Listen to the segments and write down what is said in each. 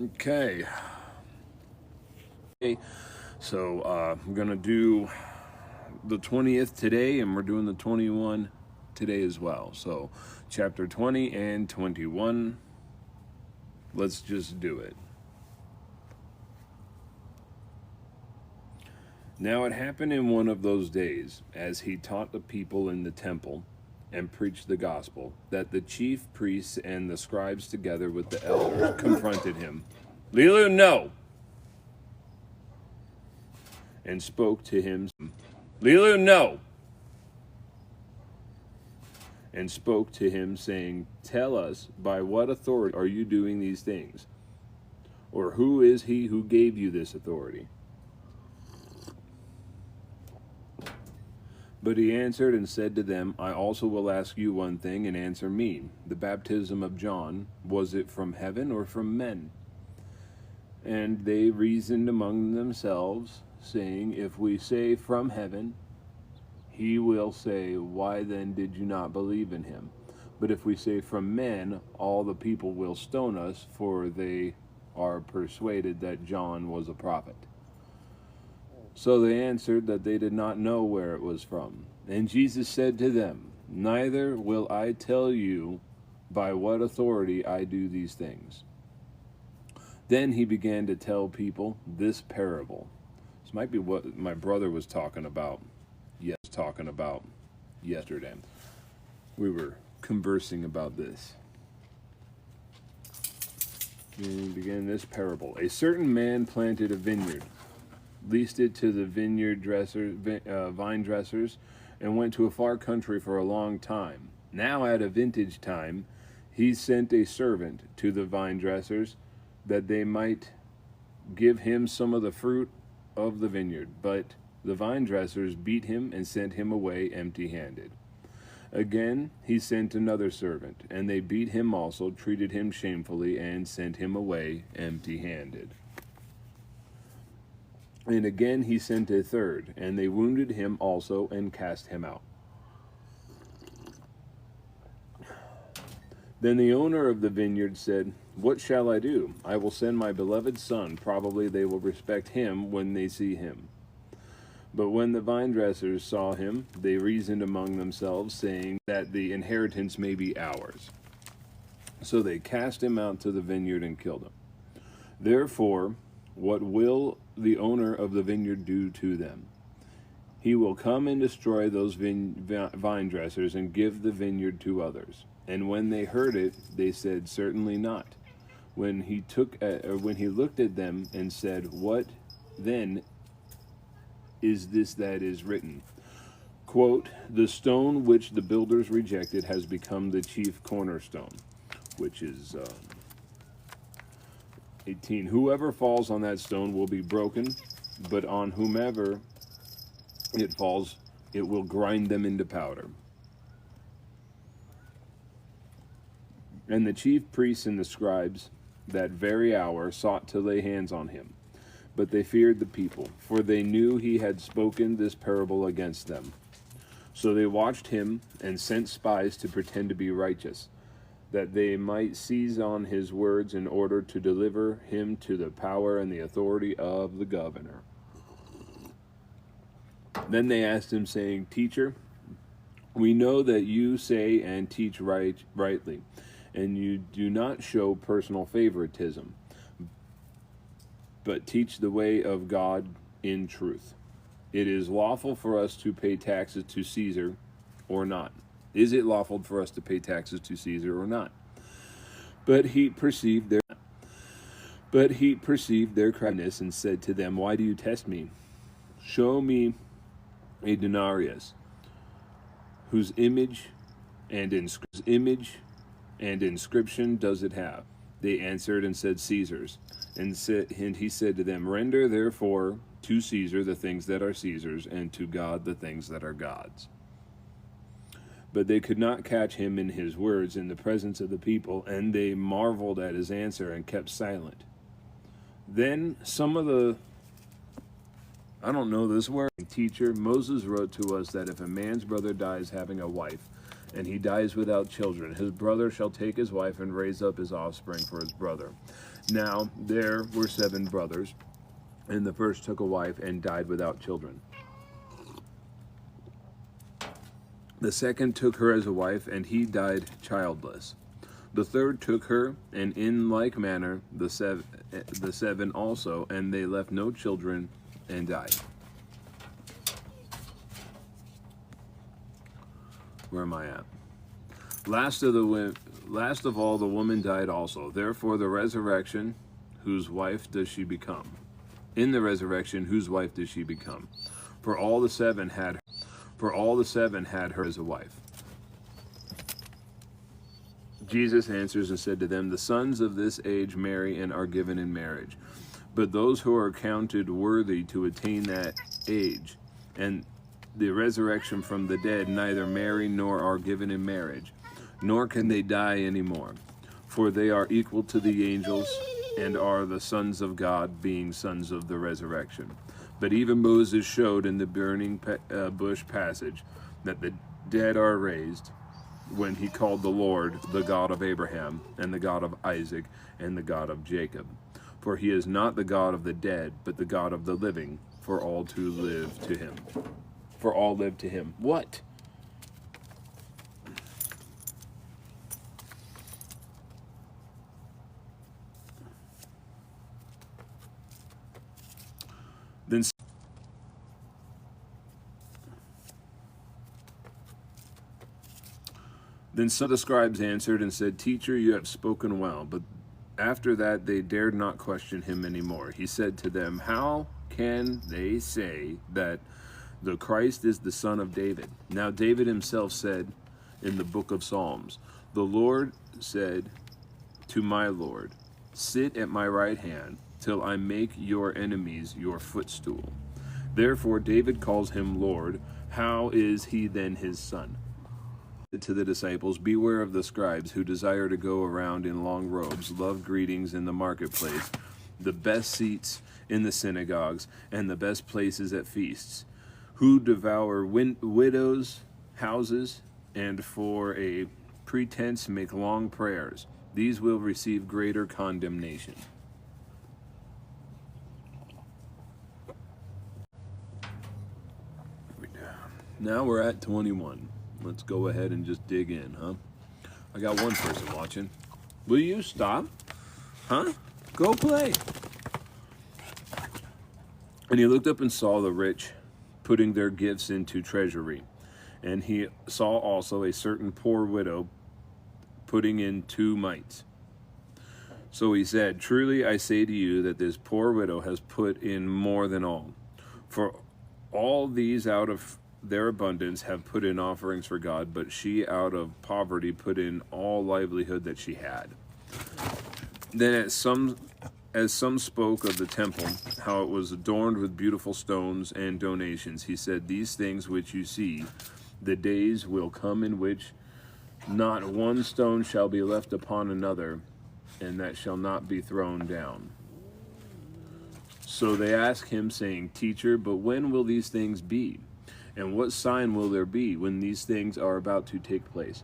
Okay. So I'm going to do the 20th today, and we're doing the 21 today as well. So chapter 20 and 21. Let's just do it. Now it happened in one of those days, as he taught the people in the temple and preached the gospel, that the chief priests and the scribes together with the elders confronted him. Lilu, no! And spoke to him. Lilu, no! And spoke to him, saying, Tell us, by what authority are you doing these things? Or who is he who gave you this authority? But he answered and said to them, I also will ask you one thing, and answer me. The baptism of John, was it from heaven or from men? And they reasoned among themselves, saying, If we say from heaven, he will say, Why then did you not believe in him? But if we say from men, all the people will stone us, for they are persuaded that John was a prophet. So they answered that they did not know where it was from. And Jesus said to them, Neither will I tell you by what authority I do these things. Then he began to tell people this parable. This might be what my brother was talking about yesterday. We were conversing about this. And he began this parable. A certain man planted a vineyard, leased it to the vine dressers, and went to a far country for a long time. Now at a vintage time, he sent a servant to the vine dressers that they might give him some of the fruit of the vineyard. But the vine dressers beat him and sent him away empty-handed. Again he sent another servant, and they beat him also, treated him shamefully, and sent him away empty-handed. And again he sent a third, and they wounded him also and cast him out. Then the owner of the vineyard said, What shall I do? I will send my beloved son. Probably they will respect him when they see him. But when the vine dressers saw him, they reasoned among themselves, saying that the inheritance may be ours. So they cast him out to the vineyard and killed him. Therefore, what will the owner of the vineyard do to them? He will come and destroy those vine dressers and give the vineyard to others. And when they heard it, they said, Certainly not. When he looked at them and said, What then is this that is written? Quote, The stone which the builders rejected has become the chief cornerstone, which is 18. Whoever falls on that stone will be broken, but on whomever it falls, it will grind them into powder. And the chief priests and the scribes that very hour sought to lay hands on him. But they feared the people, for they knew he had spoken this parable against them. So they watched him and sent spies to pretend to be righteous, that they might seize on his words in order to deliver him to the power and the authority of the governor. Then they asked him, saying, Teacher, we know that you say and teach rightly, and you do not show personal favoritism, but teach the way of God in truth. It is lawful for us to pay taxes to Caesar or not. Is it lawful for us to pay taxes to Caesar or not? But he perceived their craftiness and said to them, Why do you test me? Show me a denarius, whose image and inscription does it have? They answered and said, Caesar's. And he said to them, Render therefore to Caesar the things that are Caesar's, and to God the things that are God's. But they could not catch him in his words in the presence of the people, and they marveled at his answer and kept silent. Then some of the, I don't know this word, teacher, Moses wrote to us that if a man's brother dies having a wife, and he dies without children, his brother shall take his wife and raise up his offspring for his brother. Now there were 7 brothers, and the first took a wife and died without children. The second took her as a wife, and he died childless. The third took her, and in like manner the seven also, and they left no children and died. Where am I at? Last of all, the woman died also. Therefore, the resurrection, whose wife does she become? In the resurrection, whose wife does she become? For all the seven had her as a wife. Jesus answers and said to them, the sons of this age marry and are given in marriage. But those who are counted worthy to attain that age and the resurrection from the dead neither marry nor are given in marriage, nor can they die any more. For they are equal to the angels and are the sons of God, being sons of the resurrection. But even Moses showed in the burning bush passage that the dead are raised, when he called the Lord the God of Abraham, and the God of Isaac, and the God of Jacob. For he is not the God of the dead, but the God of the living, for all to live to him. For all live to him. What? Then some of the scribes answered and said, Teacher, you have spoken well. But after that they dared not question him any more. He said to them, How can they say that the Christ is the son of David? Now David himself said in the book of Psalms, The Lord said to my Lord, Sit at my right hand till I make your enemies your footstool. Therefore David calls him Lord. How is he then his son? To the disciples, beware of the scribes who desire to go around in long robes, love greetings in the marketplace, the best seats in the synagogues, and the best places at feasts, who devour widows' houses, and for a pretense make long prayers. These will receive greater condemnation. Now we're at 21. Let's go ahead and just dig in, huh? I got one person watching. Will you stop? Huh? Go play. And he looked up and saw the rich putting their gifts into treasury. And he saw also a certain poor widow putting in 2 mites. So he said, Truly I say to you that this poor widow has put in more than all. For all these out of their abundance have put in offerings for God, but she out of poverty put in all livelihood that she had. Then as some spoke of the temple, how it was adorned with beautiful stones and donations, he said, These things which you see, the days will come in which not one stone shall be left upon another, and that shall not be thrown down. So they asked him, saying, Teacher, but when will these things be? And what sign will there be when these things are about to take place?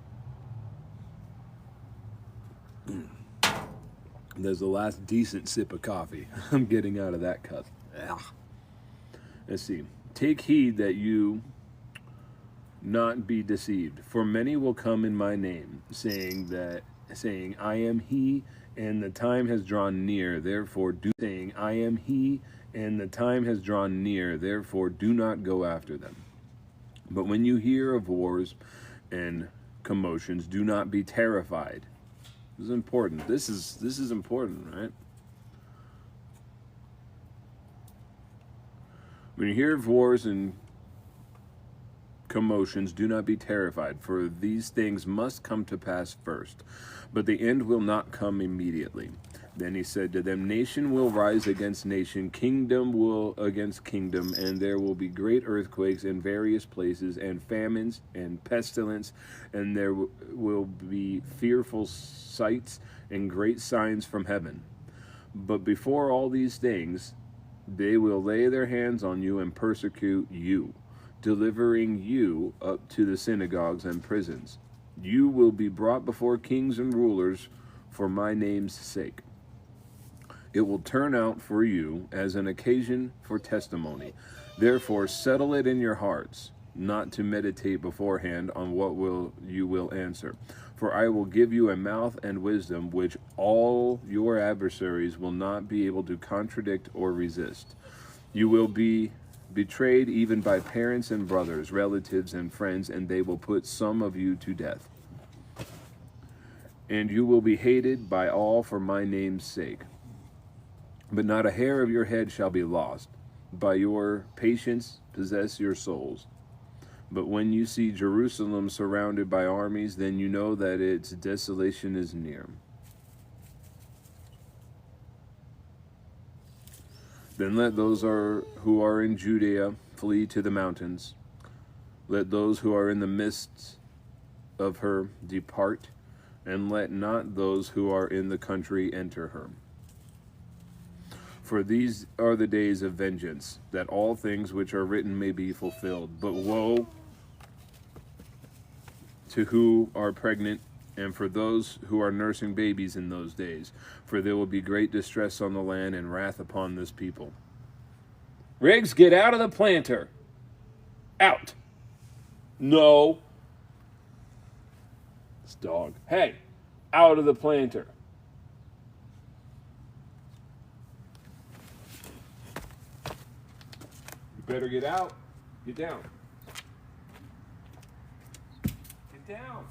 There's the last decent sip of coffee I'm getting out of that cup. Ugh. Let's see. Take heed that you not be deceived, for many will come in my name, saying, I am he, and the time has drawn near, therefore do not go after them. But when you hear of wars and commotions, do not be terrified. This is important. This is important, right? When you hear of wars and commotions, do not be terrified, for these things must come to pass first, but the end will not come immediately. Then he said to them, Nation will rise against nation, kingdom will against kingdom, and there will be great earthquakes in various places, and famines and pestilence, and there will be fearful sights and great signs from heaven. But before all these things, they will lay their hands on you and persecute you, delivering you up to the synagogues and prisons. You will be brought before kings and rulers for my name's sake. It will turn out for you as an occasion for testimony. Therefore, settle it in your hearts, not to meditate beforehand on what you will answer. For I will give you a mouth and wisdom which all your adversaries will not be able to contradict or resist. You will be betrayed even by parents and brothers, relatives and friends, and they will put some of you to death. And you will be hated by all for my name's sake. But not a hair of your head shall be lost. By your patience possess your souls. But when you see Jerusalem surrounded by armies, then you know that its desolation is near. Then let those who are in Judea flee to the mountains. Let those who are in the midst of her depart, and let not those who are in the country enter her. For these are the days of vengeance, that all things which are written may be fulfilled. But woe to who are pregnant, and for those who are nursing babies in those days, for there will be great distress on the land and wrath upon this people. Riggs, get out of the planter. Out. No. This dog. Hey, out of the planter. Better get out. Get down. Get down.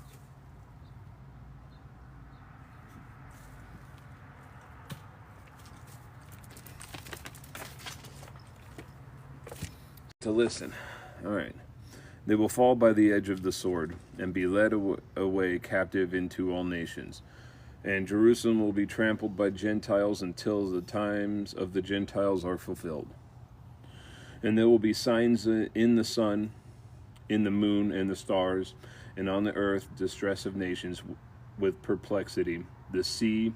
To listen. All right. They will fall by the edge of the sword and be led away captive into all nations. And Jerusalem will be trampled by Gentiles until the times of the Gentiles are fulfilled. And there will be signs in the sun, in the moon, and the stars, and on the earth distress of nations with perplexity, the sea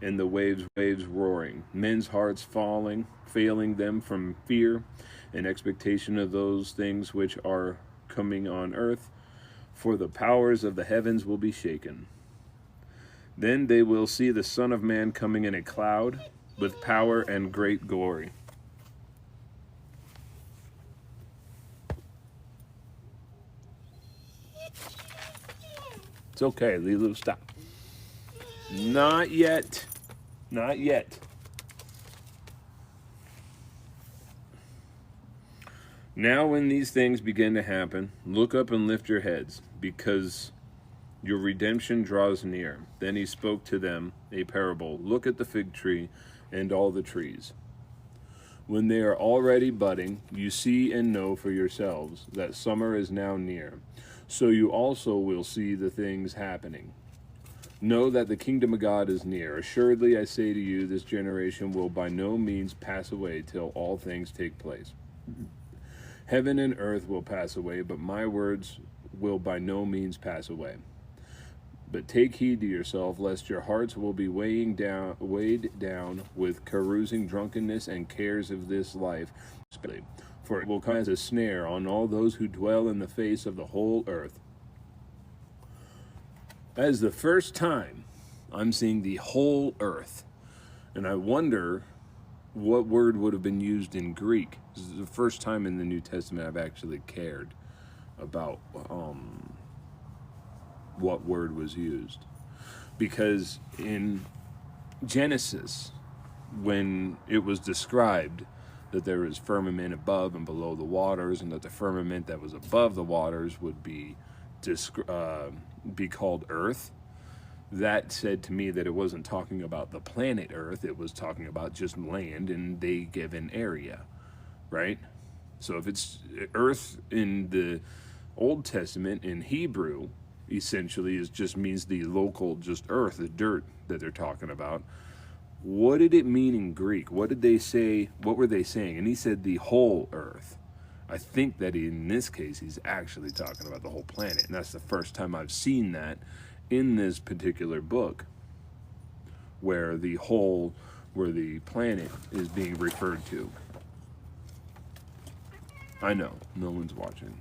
and the waves roaring, men's hearts failing them from fear and expectation of those things which are coming on earth, for the powers of the heavens will be shaken. Then they will see the Son of Man coming in a cloud with power and great glory. It's okay, Lulu, stop. Not yet. Not yet. Now when these things begin to happen, look up and lift your heads, because your redemption draws near. Then he spoke to them a parable. Look at the fig tree and all the trees. When they are already budding, you see and know for yourselves that summer is now near. So you also will see the things happening. Know that the kingdom of God is near. Assuredly, I say to you, this generation will by no means pass away till all things take place. Heaven and earth will pass away, but my words will by no means pass away. But take heed to yourself, lest your hearts will be weighed down with carousing, drunkenness, and cares of this life. For it will come as a snare on all those who dwell in the face of the whole earth. That is the first time I'm seeing the whole earth. And I wonder what word would have been used in Greek. This is the first time in the New Testament I've actually cared about what word was used. Because in Genesis, when it was described that there is firmament above and below the waters, and that the firmament that was above the waters would be called earth, that said to me that it wasn't talking about the planet Earth, it was talking about just land in the given area, right? So if it's earth in the Old Testament, in Hebrew, essentially just means the local, just earth, the dirt that they're talking about. What did it mean in Greek? What did they say? What were they saying? And he said the whole earth. I think that in this case, he's actually talking about the whole planet. And that's the first time I've seen that in this particular book, where the planet is being referred to. I know, no one's watching.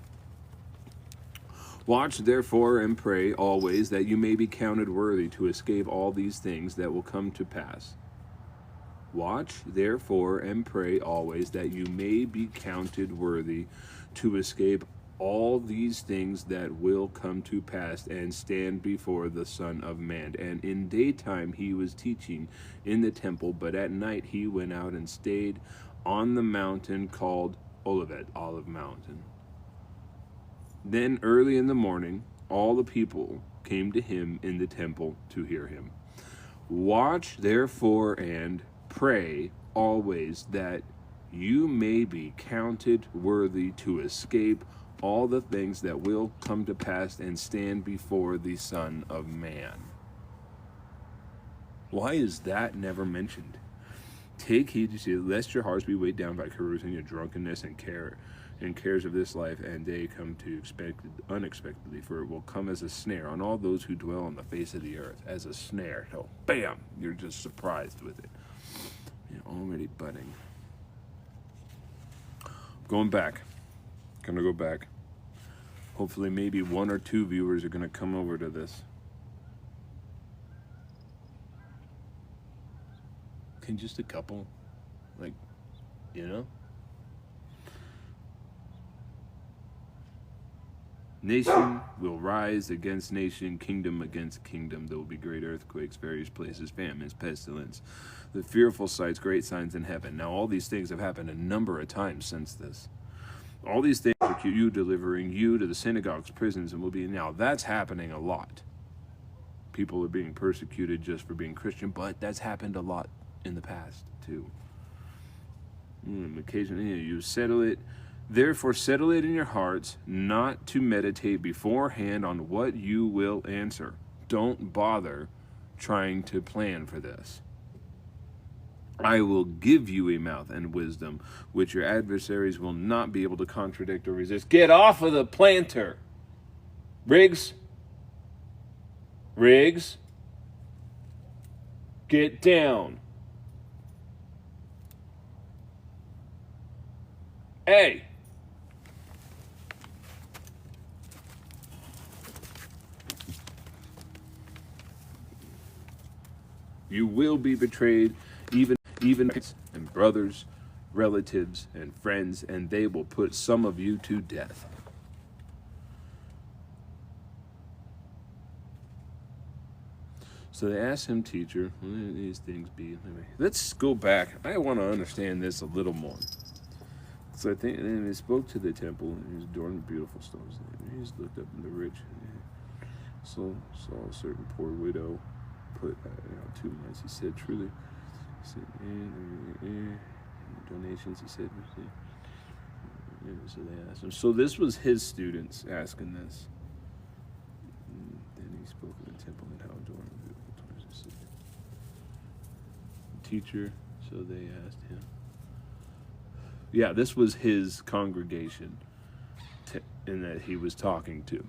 Watch therefore and pray always, that you may be counted worthy to escape all these things that will come to pass, Watch, therefore, and pray always, that you may be counted worthy to escape all these things that will come to pass and stand before the Son of Man. And in daytime he was teaching in the temple, but at night he went out and stayed on the mountain called Olivet, Olive Mountain. Then early in the morning, all the people came to him in the temple to hear him. Watch, therefore, and pray always, that you may be counted worthy to escape all the things that will come to pass and stand before the Son of Man. Why is that never mentioned? Take heed to you, lest your hearts be weighed down by carousing and drunkenness and cares of this life, and they come to expect unexpectedly, for it will come as a snare on all those who dwell on the face of the earth, as a snare. So, bam, you're just surprised with it. You're already budding. Going back. Gonna go back. Hopefully, maybe 1 or 2 viewers are gonna come over to this. Can just a couple, like, you know? Nation will rise against nation, kingdom against kingdom. There will be great earthquakes, various places, famines, pestilence, the fearful sights, great signs in heaven. Now, all these things have happened a number of times since this. All these things are you, delivering you to the synagogues, prisons, and will be. Now, that's happening a lot. People are being persecuted just for being Christian, but that's happened a lot in the past, too. Occasionally, you settle it. Therefore, settle it in your hearts not to meditate beforehand on what you will answer. Don't bother trying to plan for this. I will give you a mouth and wisdom, which your adversaries will not be able to contradict or resist. Get off of the planter. Riggs. Riggs. Get down. Hey. You will be betrayed, even and brothers, relatives, and friends, and they will put some of you to death. So they asked him, teacher, what do these things be? Let's go back. I want to understand this a little more. So I think, and he spoke to the temple, and he was adorned with beautiful stones. And he just looked up in the rich, so saw a certain poor widow put 2 mites. He said, truly, he said, donations. He said, so they asked him. So this was his students asking this. And then he spoke of the temple and how adorned with beautiful stones. Teacher, so they asked him. Yeah, this was his congregation in that he was talking to.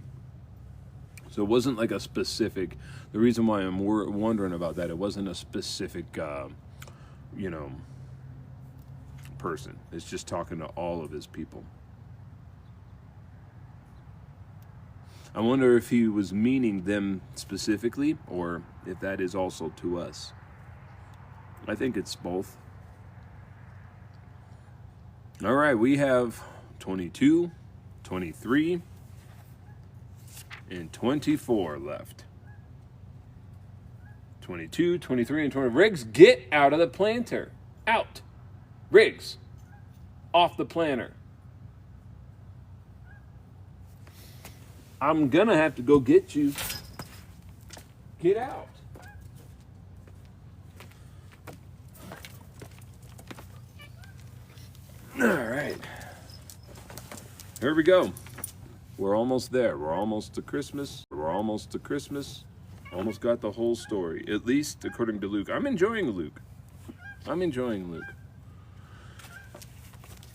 So it wasn't like a specific, the reason why I'm wondering about that, it wasn't a specific, person. It's just talking to all of his people. I wonder if he was meaning them specifically, or if that is also to us. I think it's both. All right, we have 22, 23, and 24 left. 22, 23, and 20. Riggs, get out of the planter. Out. Riggs, off the planter. I'm gonna have to go get you. Get out. All right. Here we go. We're almost there. We're almost to Christmas. Almost got the whole story, at least according to Luke. I'm enjoying Luke.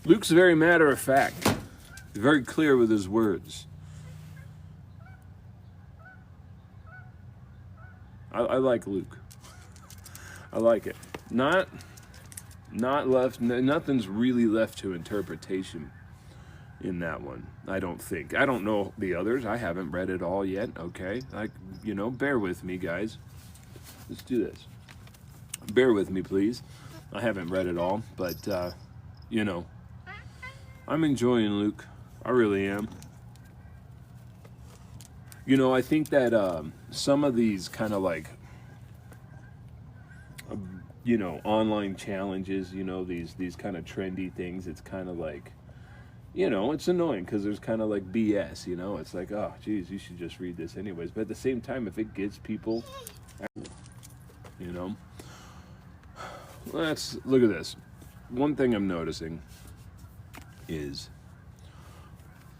Luke's very matter of fact. Very clear with his words. I like Luke. I like it. Not left. Nothing's really left to interpretation in that one. I don't think. I don't know the others. I haven't read it all yet. Okay, bear with me, guys. Let's do this. Bear with me, please. I haven't read it all, but you know, I'm enjoying Luke. I really am. You know, I think that some of these kind of like, you know, online challenges, you know, these kind of trendy things, it's kind of like, you know, it's annoying because there's kind of like BS, you know, it's like, oh, geez, you should just read this anyways. But at the same time, if it gets people, you know, let's look at this. One thing I'm noticing is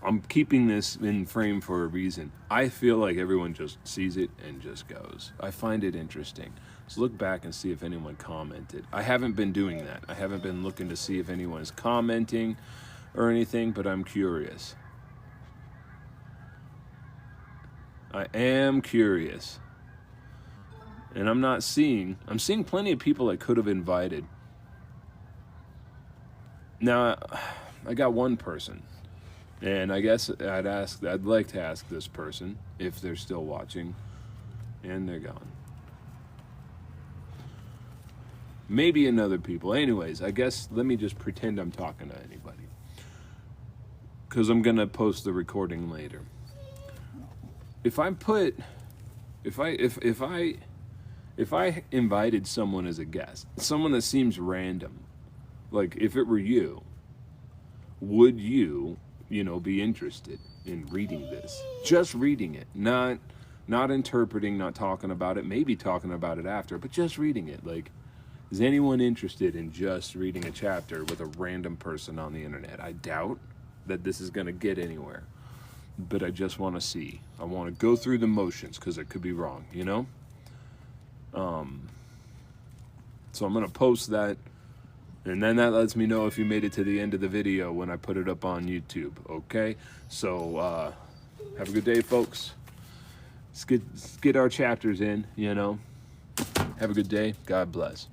I'm keeping this in frame for a reason. I feel like everyone just sees it and just goes. I find it interesting. Let's look back and see if anyone commented. I haven't been doing that. I haven't been looking to see if anyone is commenting or anything, but I'm curious. I am curious. And I'm seeing plenty of people I could have invited. Now, I got one person. And I guess I'd like to ask this person if they're still watching, and they're gone. Maybe another people. Anyways, I guess let me just pretend I'm talking to anybody, because I'm gonna post the recording later. If I invited someone as a guest, someone that seems random, like if it were you, would you know, be interested in reading this? Just reading it, not interpreting, not talking about it, maybe talking about it after, but just reading it. Like, is anyone interested in just reading a chapter with a random person on the internet? I doubt that this is going to get anywhere, but I just want to see. I want to go through the motions because it could be wrong, you know? So I'm going to post that, and then that lets me know if you made it to the end of the video when I put it up on YouTube, okay? So have a good day, folks. Let's get our chapters in, you know? Have a good day. God bless.